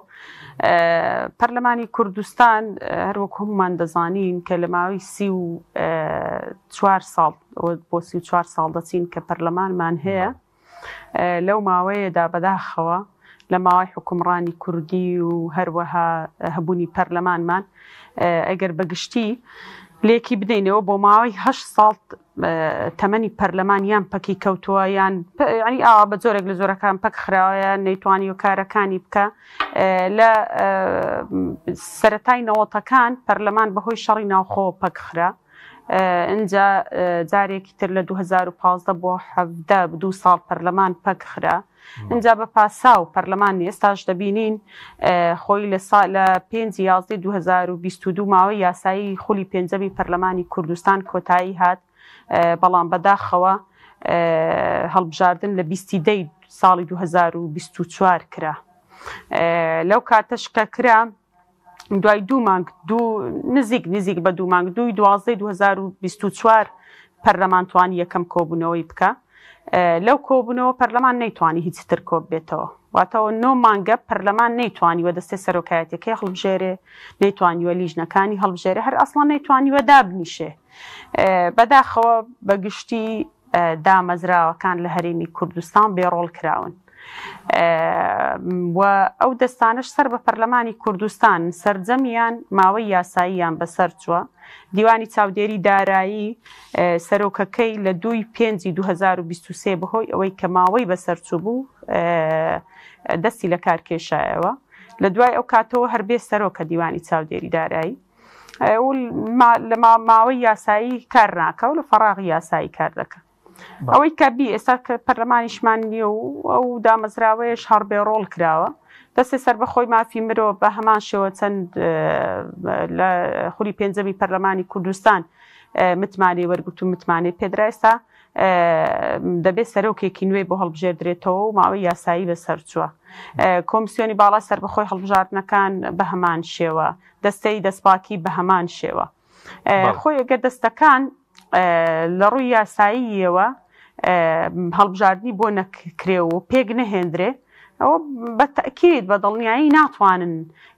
پەرلەمانی کوردستان هەروەک هەمومان دەزانین کە لە ماوەی 34 ساڵ بۆ 34 ساڵ دەچین کە پەرلەمانمان هەیە لەو ماوەیەدا بەداخەوە لە ماوەی حکومڕانی کوردی و هەروەها هەبوونی پەرلەمانمان ئەگەر بەگشتی لێکی بدەینەوە بۆ ماوەی 8 ساڵ تەمەنی پەرلەمان یان پەکی کەوتووە یان ینی ئاوا بە جۆرێک لە جۆرەکان پەک خراوەیە نەیتوانی و کارەکانی بکە. لە سەرەتای نەوەتەکان پەرلەمان بەهۆی شەڕی ناوخۆ پەک خرا اینجا جارێکی تر لە 2015 بۆ 2 ساڵ پەرلەمان پەک خرا. اینجا بە پاسا و پەرلەمان ئێستاش دەبینین خۆی لە 5/11/2022 ماوەی یاسایی خولی پێنجەمی پەرلەمانی کوردستان کۆتایی هات بەڵام بەداخەوە هەڵبژاردن لە 20 ساڵی 2024 کرا. لەو کاتەشکە کرا دوای 2 مانگ نزیک بە 2 مانگ 2/12/2024 پەرلەمان توانی یەکەم کۆبوونەوەی بکە. لەو کۆبوونەوە پەرلەمان نەیتوانی هیچتر کۆب بێتەوە واتەوە 9 مانگە پەرلەمان نەیتوانیوە دەستەی سەرۆکایەتەکەی هەڵبژێرێ نەیتوانیوە لیژنەکانی هەڵبژێرێ هەر ئەسڵان نەیتوانیوە دابنیشێ. بەداخەوە بەگشتی دامەزراوەکان لە هەرێمی کوردستان بێڕۆڵ کراون و ئەو دەستانش سەر بە پەرلەمانی کوردستان سەرجەمیان ماوەی یاساییان بەسەر چووە. دیوانی چاودێری دارایی سەرۆکەکەی لە 2/5/2023 بەهۆی ئەوەی کە ماوەی بەسەرچوو بوو دەستی لە کارکێشایەوە لە دوای ئەو کاتەوە هەربێ سەرۆکە دیوانی چاودێری دارایی لە ماوەی یاسایی کار ناکە و لە فەراغی یاسایی کار دەکە. ئەوەی کەبی ئێستا کە پەرلەمانیشمان نییە و ئەو دامەزراوەیەش هەڕبێ ڕۆڵ کراوە دەستی سەر بەخۆی مافی مرۆڤ بە هەمان شێوە چەند لە خولی پێنجەمی پەرلەمانی کوردستان متمانەی وەرگرت و متمانەی پێدرا ئێستا دەبێت سەرۆکێکی نوێ بۆ هەڵبژێردرێتەوە و ماوەی یاسایی بەسەر چووە. کۆمیسیۆنی باڵا سەر بەخۆی هەڵبژاردنەکان بە هەمان شێوە دەستەی دەستپاکی بە هەمان شێوە. خۆی ئەگەر دەستەکان لە ڕووی یاساییەوە هەڵبژاردننی بۆ نەکرێ و پێک نەهێنرێ ئەوە بە تەکید بە دڵنیایی ناتوانن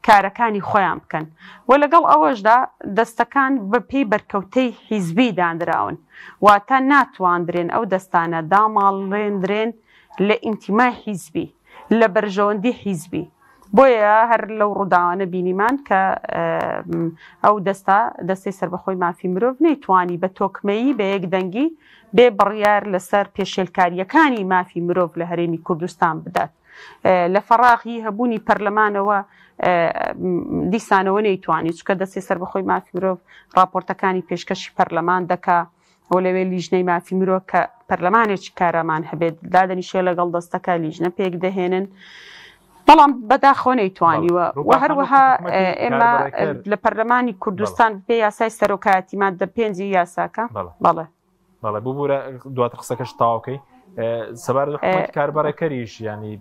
کارەکانی خۆیان بکەن و لەگەڵ ئەوەشدا دەستەکان بە پێی بەرکەوتەی حیزبی دانراون واتە ناتواندرێن ئەو دەستانە داماڵێندرێن لە ئینتیمای حیزبی لە بەرژەوەندی حیزبی. بۆیە هەر لەو ڕووداوانە بینیمان کە ئەو دەستەی سەربەخۆی مافی مرۆڤ نەیتوانی بە تۆکمەیی بە یەکدەنگی بێ بڕیار لەسەر پێشێلکاریەکانی مافی مرۆڤ لە هەرێمی کوردستان بدات. لە فەراغی هەبوونی پەرلەمانەوە دیسانەوە نەیتوانی چکە دەستی سەربەخۆی مافی مرۆڤ راپۆرتەکانی پێشکەشی پەرلەمان دەکا و لەوێ لیژنەی مافی مرۆڤ کە پەرلەمانێکی کارەمان هەبێت دادەنیشێ لەگەڵ دەستەکە لیژنە پێک دەهێنن بەڵام بەداخۆ نەیتوانیوە و هەروەها ئێمە لە پەرلەمانی کوردستان پێ یاسای سەرۆکایەتی ماددە 5 یاساکە بەڵێ ببوورە دواتر قسەکەش تاواکەی سەبارەت حکومەتی کاربارەکەریش ینی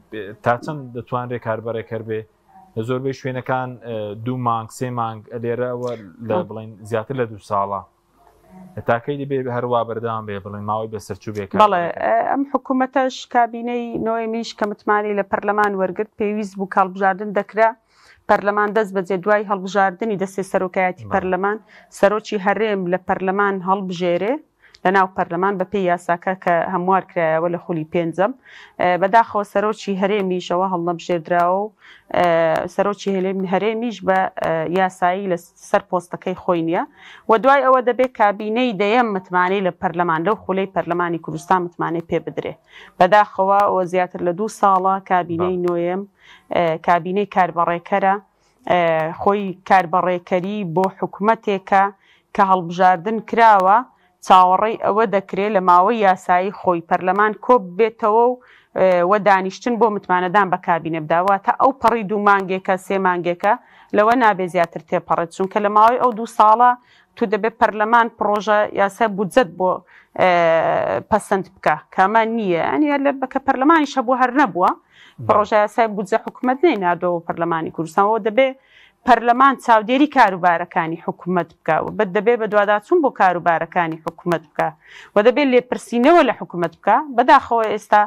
تا چەند دەتوانرێت کاربارەکەر بێ لە زۆربەی شوێنەکان 2 مانگ 3 مانگ لێرەوە لە بڵین زیاتر لە 2 ساڵە تاکەی دەبێ هەروە بەردەوام بێ بڵێن ماوەی بەسەرچوو بێ بەڵێ ئەم حکوومەتەش کابینەی نۆیمیش کە متمانی لە پەرلەمان وەرگرت پێویست بوو کاڵبژاردن دەکرا پەرلەمان دەست بەجێ دوای هەڵبژاردننی دەستێ سەرۆکایەتی پەرلەمان سەرۆکی هەرێم لە پەرلەمان هەڵبژێرێ لە ناو پەرلەمان بە پێی یاساکە کە هەموار کرایەوە لە خولی پێنجەم بەداخەوە سەرۆکی هەرێمیشەوە هەڵنەبژێردراوە و سەرۆکی هەرێمیش بە یاسایی لە سەر پۆستەکەی خۆی نییە و دوای ئەوە دەبێت کابینەی دەیەم متمانەی لە پەرلەمان لەو خولەی پەرلەمانی کوردستان متمانەی پێ بدرێ بەداخەوە ئەوە زیاتر لە 2 ساڵە کابینەی نۆیەم کابینەی کاربەڕێکەرە خۆی کاربەڕێکەری بۆ حکوومەتێکە کە هەڵبژاردن کراوە چاوەڕێی ئەوە دەکرێت لە ماوەی یاسایی خۆی پەرلەمان کۆب بێتەوە و دانیشتن بۆ متمانەدان بە کابینە بداواتە ئەو پەڕی 2 مانگێکە 3 مانگێکە لەوە نابێ زیاتر تێپەڕێت چونکە لە ماوەی ئەو 2 ساڵە تو دەبێت پەرلەمان پرۆژە یاسا بودجەت بۆ پەسەند بکە کامان نییە ئەنی بەکە پەرلەمانیش هەبوو هەر نەبووە پرۆژە یاسای بودجە حکوومەت نەینادەوە پەرلەمانی کوردستانەوە دەبێت پەرلەمان چاودێری کاروبارەکانی حکوومەت بکە و دەبێت بە دوواداچوون بۆ کاروبارەکانی حکوومەت بکە و دەبێت لێپرسینەوە لە حکوومەت بکە بەداخەوە ئێستا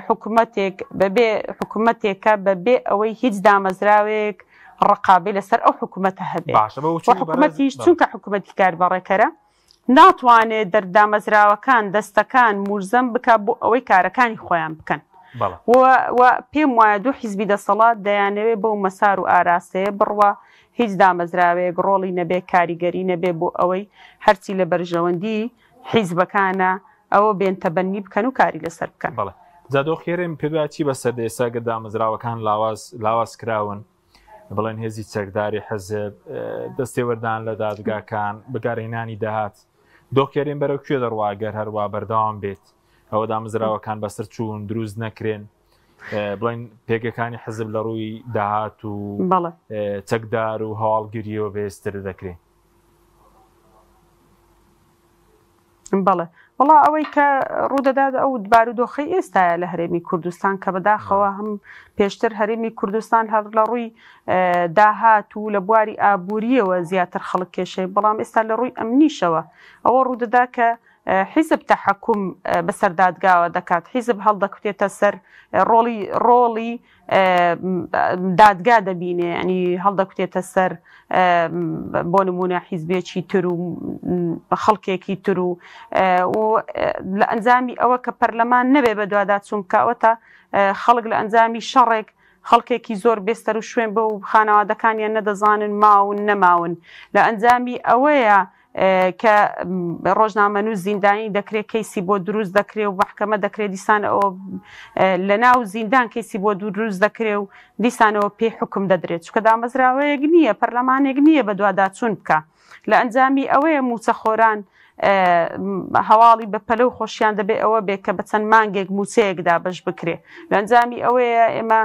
حکوومەتێک بەبێ حکوومەتێکە بەبێ ئەوەی هیچ دامەزراوێک ڕقابێ لەسەر ئەو حکوومەتە هەبێ حکوومەتیش چونکە حکوومەتی کاربەڕێکەرە ناتوانێت دەردامەزراوەکان دەستەکان مورزەم بکە بۆ ئەوەی کارەکانی خۆیان بکەن و پێم وایە 2 حیزبی دەسەڵات دەیانەوێت بەو مەسار و ئاراستەیە بڕوە هیچ دامەزراوەیەک ڕۆڵی نەبێ کاریگەری نەبێ بۆ ئەوەی هەرچی لە بەرژەوەندی حیزبەکانە ئەوە بێن تەبەنی بکەن و کاری لەسەر بکەن زادۆ خێرم پێداچی بەسەر ئێستا دامەزراوەکان لاواز کراون بڵێن هێزی چەکداری حەزب دەستێوەردان لە دادگاکان بەکارهێنانی داهات دۆکێرین بەرەو کوێ دەڕواگەر هەروە بەردەوام بێت ئەوە دامەزراوەکان بەسەر چوون دروست نەکرێن بڵێن پێگەکانی حەزب لە ڕووی داهات و چەکدار و هەواڵگیریەوە بێستر دەکرێن بەڵێ وڵا ئەوەی کە ڕوودەدات ئەو بارودۆخی ئێستاە لە هەرێمی کوردستان کە بەداخەوە هەم پێشتر هەرێمی کوردستان هەر لە ڕووی داهات و لە بواری ئابوووریەوە زیاتر خەڵک کێشەی بەڵام ئێستا لە ڕووی ئەمنیشەوە ئەوە ڕوودەدا کە حیزب تەحەکوم بەسەر دادگاوە دەکات حیزب هەڵدەکوتێتە سەر ڕۆڵی دادگا دەبینێ ئەنی هەڵدەکوتێتە سەر بۆ نمونە حیزبێکی تر و خەڵکێکی تر و لە ئەنجامی ئەوە کە پەرلەمان نەبێ بە دوواداچوون کاوەتە خەڵک لە ئەنجامی شەڕێک خەڵکێکی زۆر بێستەر و شوێن بە و خانەوادەکانیان نەدەزانن ماون نەماون لە ئەنجامی ئەوەیە کە ڕۆژنامە و زیندانی دەکرێت کەیسی بۆ دروست دەکرێت و محکەمە دەکرێت دیسانەوە لە ناو زیندان کەیسی بۆ دروست دەکرێت و دیسانەوە پێی حکم دەدرێت چکە دامەزراوەیەک نییە پەرلەمانێک نییە بە دوواداچوون بکە لە ئەنجامی ئەوەیە موچەخۆران هەواڵی بە پەلە و خۆشیان دەبێ ئەوە بێ کە بە چەند مانگێک موچەیەکدا بەش بکرێ لە ئەنجامی ئەوەیە ئێمە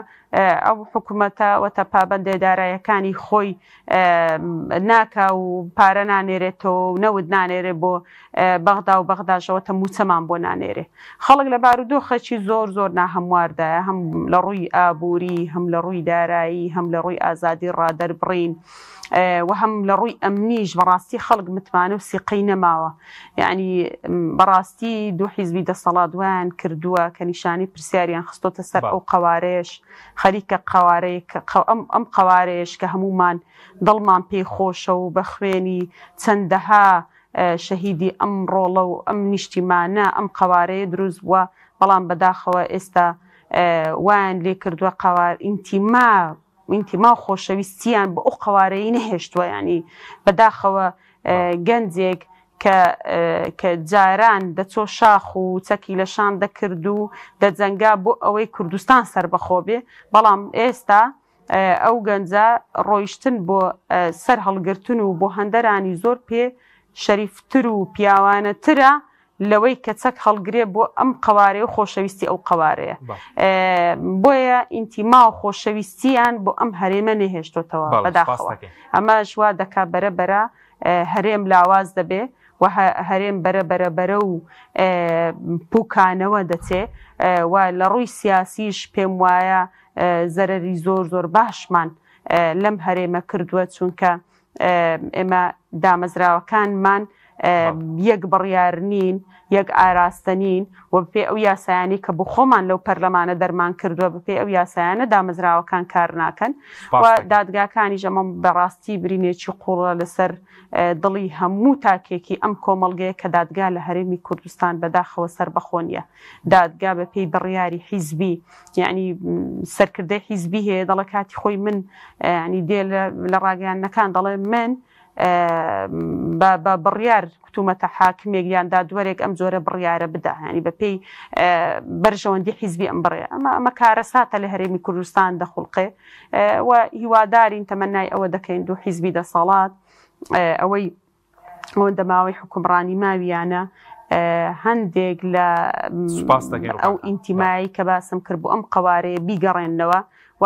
ئەو حکوومەتە وەتە پابەندە دارایەکانی خۆی ناکا و پارە نانێرێتەوە و نەود نانێرێ بۆ بەغدا و بەغداژەوەتە موچەمان بۆ نانێرێ خەڵک لە بارودۆخەکی زۆر ناهەمواردایە هەم لە ڕووی ئابووری هەم لە ڕووی دارایی هەم لە ڕووی ئازادی ڕادەربڕین و هەم لە ڕووی ئەمنیش بەڕاستی خەڵک متمانە و سیقەی نەماوە یعنی بەڕاستی 2 حیزبی دەسەڵات دوایان کردووە کە نیشانی پرسیاریان خستۆتە سەر ئەو قەوارەیەش خەریکە قەوارەیە ئەم قەوارەیەش کە هەمومان دڵمان پێی خۆشە و بە خوێنی چەندەها شەهیدی ئەم ڕۆڵە و ئەم نیشتیمانە ئەم قەوارەیە دروست بووە بەڵام بەداخەوە ئێستا وایان لێ کردووە قەوار ئینتیما و خۆشەویستیان بە ئەو قەوارەی نەهێشتووە ینی بەداخەوە گەنجێک کە جاران دەچۆ شاخ و چەکی لە شان دەکرد و دەجەنگا بۆ ئەوەی کوردستان سەربەخۆ بێ بەڵام ئێستا ئەو گەنجە ڕۆیشتن بۆ سەر هەڵگرتن و بۆ هەندەرانی زۆر پێ شەریفتر و پیاوانەترە لەوەی کە چەک هەڵگرێ بۆ ئەم قەوارەیە و خۆشەویستی ئەو قەوارەیە بۆیە ئینتیما و خۆشەویستیان بۆ ئەم هەرێمە نەهێشتۆتەوە بەداخەوە ئەمە ژوا دەکا بەرەبەرە هەرێم لاواز دەبێ و هەرێم بەرە و پوکانەوە دەچێ و لە ڕووی سیاسیش پێم وایە زەرەری زۆر باشمان لەم هەرێمە کردووە چونکە ئێمە دامەزراوەکانمان یەک بڕیار نین، یەک ئاراستە نین و بپێ ئەو یاسایانی کە بۆ خۆمان لەو پەرلەمانە دەرمان کردووە بپێ ئەو یاسایانە دامەزراوەکان کار ناکەن و دادگاکانی ژەمە بەڕاستی برینێکی قوڵە لەسەر دڵی هەموو تاکێکی ئەم کۆمەڵگەیە کە دادگا لە هەرێمی کوردستان بەداخەوە سەر بەخۆنیە. دادگا بە پێی بڕیاری حیزبی، یعنی سەرکردەی حیزبی هەیە، دەڵە کاتی خۆی من ینی دێ لە ڕاگەیانەکان دەڵێ من بە بڕیار کوتومەتە حاکمێک یان دادوەرێک ئەم جۆرە بڕیارە بدا، ینی بە پێی بەرژەوەندی حیزبی ئەم بڕێ. ئەمە کارە ساتە لە هەرێمی کوردستان دەخڵقێ و هیوادارین تەمەنای ئەوە دەکەین دوو حیزبی دەسەڵات ئەوەی ئەوەندە ماوەی حکومڕانی ماویانە هەندێک لە ئەو ئینتیمایی کە باسم کرد بۆ ئەم قوارەیە بیگەڕێنەوە و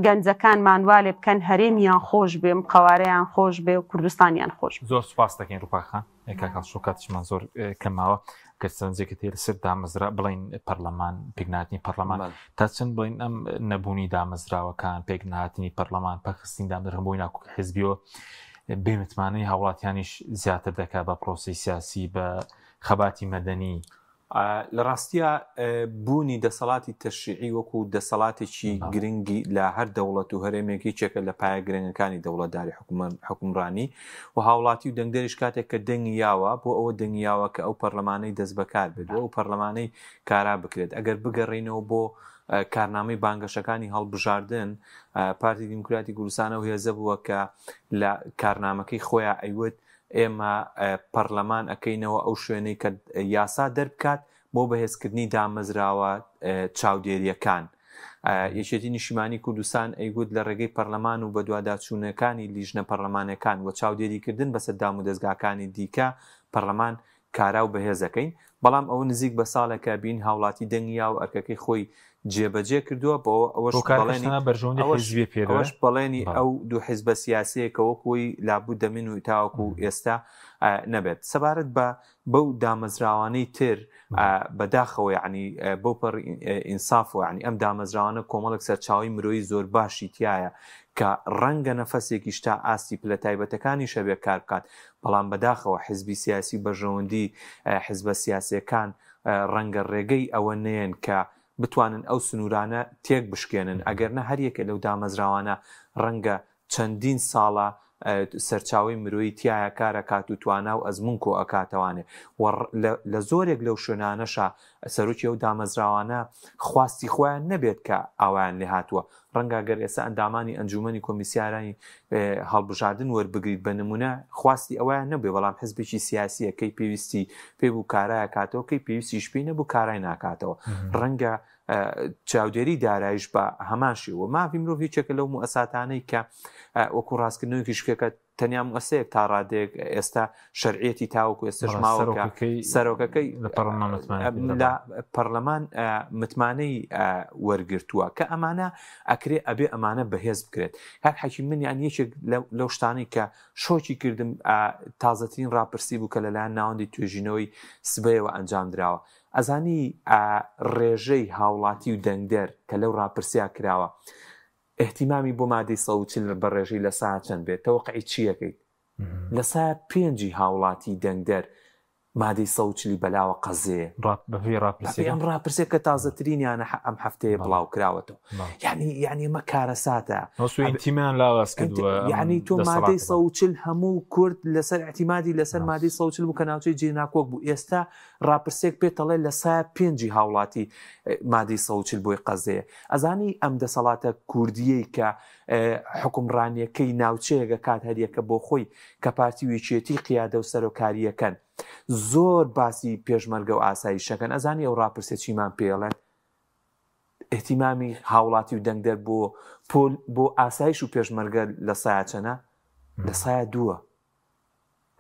گەنجەکانمان والێ بکەن هەرێمیان خۆش بێ، قوارەیان خۆش بێ و کوردستانیان خۆش. زۆر سوپاس دەکەین ڕووپاخان کاکاڵ شۆکاتشمان زۆر کەماوە کە چەندێکە تێ لەسەر دامەزرا بڵین پەرلەمان پێکناتنی پەرلەمان تا چەند بڵین ئەم نەبوونی دامەزراوەکان پێکناتنی پەرلەمان پەخستین دامەزرابووی ناکۆ حیزبیەوە بێمتمانەی هاوڵاتیانیش زیاتر دەکات بە پرۆسی سیاسی بە خەباتی مەدەنی. لە ڕاستیە بوونی دەسەڵاتی تەشریعی وەکو دەسەڵاتێکی گرنگی لە هەر دەوڵەت و هەرێمێکی چێکە لە پایە گرنگەکانی دەوڵەتداری حکومڕانی و هاوڵاتی و دەنگدەریش کاتێک کە دەنگی یاوە بۆ ئەوە دەنگیاوە کە ئەو پەرلەمانەی دەست بەکار بێت و ئەو پەرلەمانەی کارا بکرێت. ئەگەر بگەڕێنەوە بۆ کارنامەی بانگەشەکانی هەڵبژاردن، پارتی دیموکراتی کوردستانە و هێزە بووە کە لە کارنامەکەی خۆیان ئەیوت ئێمە پەرلەمان ئەەکەینەوە ئەو شوێنەی کە یاسا دەربکات بۆ بەهێزکردنی دامەزراوە چاودێریەکان. یەکێتی نیشتیمانی کوردستان ئەیگوت لە ڕێگەی پەرلەمان و بە دوواداچوونەکانی لیژنە پەرلەمانەکان و چاودێریکردن بەسەر دام و دەستگاکانی دیکە پەرلەمان کارا و بەهێزەکەین. بەڵام ئەوە نزیک بە ساڵێکە بین هاوڵاتی دەنگیا و ئەرکەکەی خۆی جێبەجێ کردووە بۆ ئەوەش بەڵێنی ئەو دوو حیزبە سیاسەیەکە وەکوی لابوو دەمین و تاوەکو ئێستا نەبێت. سەبارەت بە بەو دامەزراوانەی تر بەداخەوە یعنی بۆ پەر ئینساف و یعنی ئەم دامەزراوانە کۆمەڵێک سەرچاوی مرۆیی زۆر باشی تایە کە ڕەنگە نەفەسێکی شتا ئاستی پلە تایبەتەکانی شەبێ کار بکات، بەڵام بەداخەوە حیزبی سیاسی بەژەوەندی حیزبە سیاسیەکان ڕەنگە ڕێگەی ئەوە نێن کە بتوانن ئەو سنوورانە تێک بشکێنن، ئەگەرنە هەریەکە لەو دامەزراوانە ڕەنگە چەندین ساڵە سەرچاوی مرۆیی تایە کارەکات و توانا و ئەزمون کۆ ئەکاتەوانێ لە زۆرێک لەو شوێنانەشە سەرۆکی ئەو دامەزراوانە خواستی خۆیان نەبێت کە ئاوایان لێ هاتووە. ڕەنگە گەر ئێستا ئەندامانی ئەنجومەنی کۆمیسیارانی هەڵبژاردن وەربگریت بە نمونە خواستی ئەویان نەبێ، بەڵام حزبێکی سیاسیە کەی پێویستی پێ بوو کارایە کاتەوە کەی پێویستیش پێی نەبوو کارای ناکاتەوە. ڕەنگە چاودێری دارایش بە هەماشی و مافی مرۆڤ هیچێکە لەو مؤسساتانەی کە وەکو ڕاستکردنەوەیکی شکێکە تەنیا مؤسسەیەک تا ڕادێک ئێستا شەرعیەتی تاوەکو ئێستش ماوەکە سەرۆکەکەی لە پەرلەمان متمانەی وەرگرتووە کە ئەمانە ئەکرێ ئەبێ ئەمانە بەهێز بکرێت. هەر حەکیم من یان یەکێک لەو شتانی کە شۆکی کردم تازەترین ڕاپرسی بوو کە لەلایەن ناوەندی توێژینەوەی سبەیەوە ئەنجام درراوە. ئەزانی ڕێژەی هاوڵاتی و دەنگدەر کە لەو ڕاپرسیا کراوە احتیمامی بۆ مادەی 140 بە ڕێژەی لە ساعت چەند بێت؟ تەوەقعی چیەکەیت؟ لە ساعت 5 هاوڵاتی دەنگدەر مادەی 140 بەلاوە قەزەیە ئەم ڕاپرسێ کە تازەترینیانە ئەم هەفتەیە بڵاو کراوەتەوە. یعنی ئەمە کارە ساتە یعنی تۆ مادەی 140 هەموو کورد لەسەر احتیمادی لەسەر مادەی 140 بوو کە ناوچەی جێناکۆک بوو. ئێستا ڕاپرسێک پێتەڵێ لە ساعت 5 هاوڵاتی مادەی 140 بۆی قەزەیە. ئەزانی ئەم دەسەڵاتە کوردیەی کە حکومڕانیەکەی ناوچەیەکە کات هەریەکە بۆ خۆی کە پارتی وێچێتی قیادە و سەرۆکاریەکەن زۆر باسی پێشمەرگە و ئاسایشەکەن. ئەزانی ئەو ڕاپرسێ چیمان پێڵێن؟ احتیمامی هاوڵاتی و دەنگدەر بۆ ئاسایش و پێشمەرگە لە سایە چەنە؟ لە سایە 2.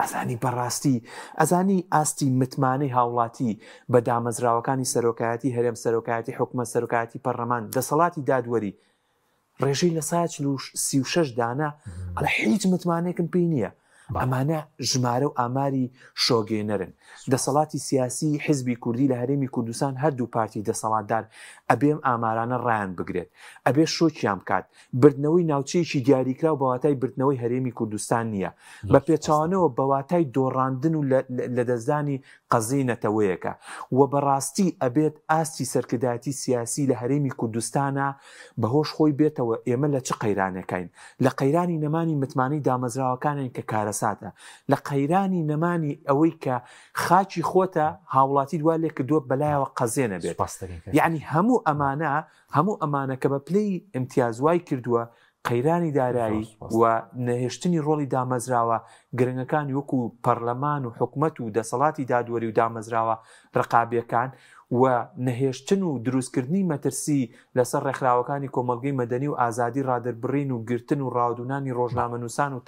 ئەزانی بەڕاستی ئەزانی ئاستی متمانەی هاوڵاتی بە دامەزراوەکانی سەرۆکایەتی هەرێم سەرۆکایەتی حکومەت سەرۆکایەتی پەرلەمان دەسەڵاتی دادوەری ڕێژەی لە سایە 36 دانە ئەڵە هیچ متمانێکم پێی نییە. ئەمانە ژمارە و ئاماری شۆگێنەرن. دەسەڵاتی سیاسی حیزبی کوردی لە هەرێمی کوردستان هەردوو پارتی دەسەڵاتدار ئەبێم ئامارانە ڕایان بگرێت، ئەبێ شۆکیان بکات. بردنەوەی ناوچەیەکی دیاریکرا و بەواتای بردنەوەی هەرێمی کوردستان نییە، بە پێچوانەوە بەواتای دۆڕاندن و لە دەستدانی قەزەی نەتەوەیەکە و بەڕاستی ئەبێت ئاستی سەرکردایەتی سیاسی لە هەرێمی کوردستانە بەهۆش خۆی بێتەوە. ئێمە لە چ قەیرانەکەین؟ لە قەیرانی نەمانی متمانەی دامەزراوەکانین کە کارەساتە، لە قەیرانی نەمانی ئەوەی کە خاچی خۆتە هاوڵاتی دوا لێ کردووە بەلایەوە قەزێنە بێت. یعنی هەموو ئەمانە کە بە پلەی ئیمتیازوای کردووە قەیرانی دارایی و نەهێشتنی ڕۆڵی دامەزراوە گرنگەکانی وەکو پەرلەمان و حکومەت و دەسەڵاتی دادوەری و دامەزراوە ڕقابیەکان و نەهێشتن و دروستکردنی مەترسی لەسەر ڕێکخراوەکانی کۆمەڵگەی مەدەنی و ئازادی ڕادربڕین و گرتن و ڕاودونانی ڕۆژنامەنووسان و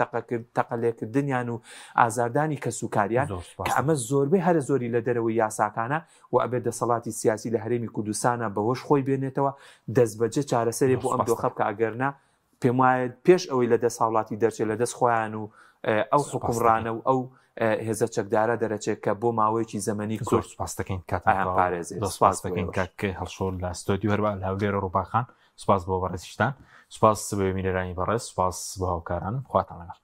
تەقەلێکردنیان و ئازاردانی کەسوکاریان کە ئەمە زۆربەی هەر زۆری لە دەرەوەی یاساکانە و ئەبێت دەسەڵاتی سیاسی لە هەرێمی کوردستانە بەهۆش خۆی بێنێتەوە دەست بەجێ چارەسەرێ بۆ ئەم دۆخە بکە. ئەگەرنا پێم وایە پێش ئەوەی لە دەست هاوڵاتی دەرچێت لە دەست خۆیان و ئەو حکومڕانە و ئەو هێزە چەکدارە دەرەچێت کە بۆ ماوەیەکی زەمەنی زۆر سوپاس دەکەین سوپاس دەکەین کە هەڵشۆر لە ستۆدیۆ هەروە لە هەولێرە ڕووباخان. سوپاس بۆ بەڕێزیشتان، سوپاس بە بینەرانی بەڕێز، سوپاس بۆ هاوکاران، خواتان لەگەڵ.